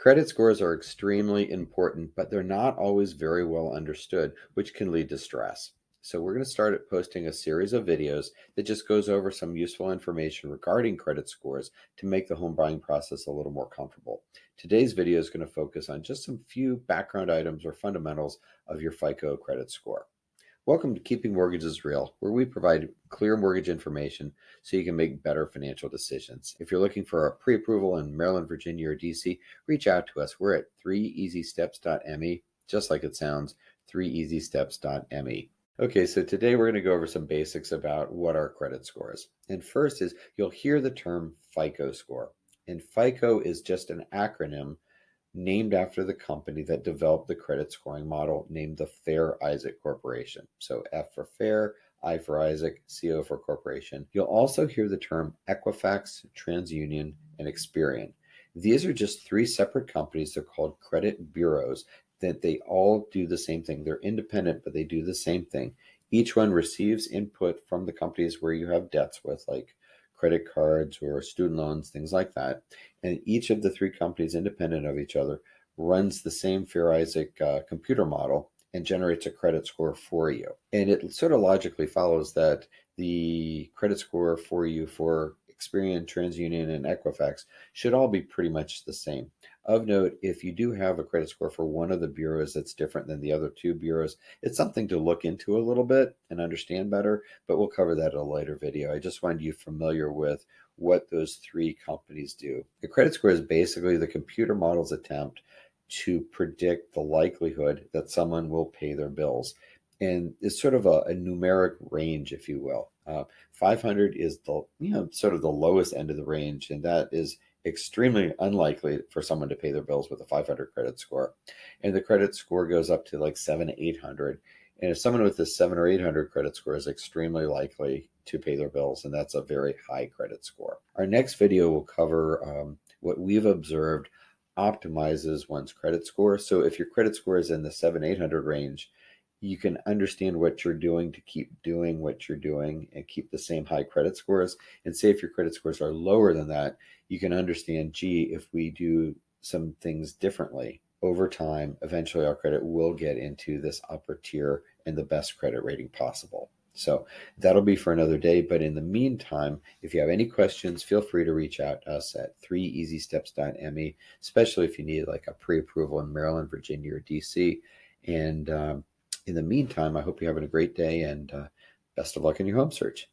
Credit scores are extremely important, but they're not always very well understood, which can lead to stress. So we're going to start at posting a series of videos that just goes over some useful information regarding credit scores to make the home buying process a little more comfortable. Today's video is going to focus on just some few background items or fundamentals of your FICO credit score. Welcome to Keeping Mortgages Real, where we provide clear mortgage information so you can make better financial decisions. If you're looking for a pre-approval in Maryland, Virginia, or DC, reach out to us. We're at 3easysteps.me, just like it sounds, 3easysteps.me. Okay, so today we're going to go over some basics about what our credit score is. And first is you'll hear the term FICO score. And FICO is just an acronym named after the company that developed the credit scoring model named the Fair Isaac Corporation. So F for Fair, I for Isaac, CO for Corporation. You'll also hear the term Equifax, TransUnion, and Experian. These are just three separate companies. They're called credit bureaus that they all do the same thing. They're independent, but they do the same thing. Each one receives input from the companies where you have debts with, like credit cards or student loans, things like that. And each of the three companies, independent of each other, runs the same Fair Isaac computer model and generates a credit score for you. And it sort of logically follows that the credit score for you for Experian, TransUnion, and Equifax should all be pretty much the same. Of note, if you do have a credit score for one of the bureaus that's different than the other two bureaus, it's something to look into a little bit and understand better, but we'll cover that in a later video. I just wanted you familiar with what those three companies do. The credit score is basically the computer model's attempt to predict the likelihood that someone will pay their bills. And it's sort of a numeric range, if you will. 500 is the sort of the lowest end of the range, and that is extremely unlikely for someone to pay their bills with a 500 credit score. And the credit score goes up to like 800. And if someone with a 7 or 800 credit score is extremely likely to pay their bills, and that's a very high credit score. Our next video will cover what we've observed optimizes one's credit score. So if your credit score is in the 700-800 range, you can understand what you're doing to keep doing what you're doing and keep the same high credit scores. And say if your credit scores are lower than that, you can understand, gee, if we do some things differently over time, eventually our credit will get into this upper tier and the best credit rating possible. So that'll be for another day. But in the meantime, if you have any questions, feel free to reach out to us at 3easysteps.me, especially if you need like a pre-approval in Maryland, Virginia, or DC. And in the meantime, I hope you're having a great day and best of luck in your home search.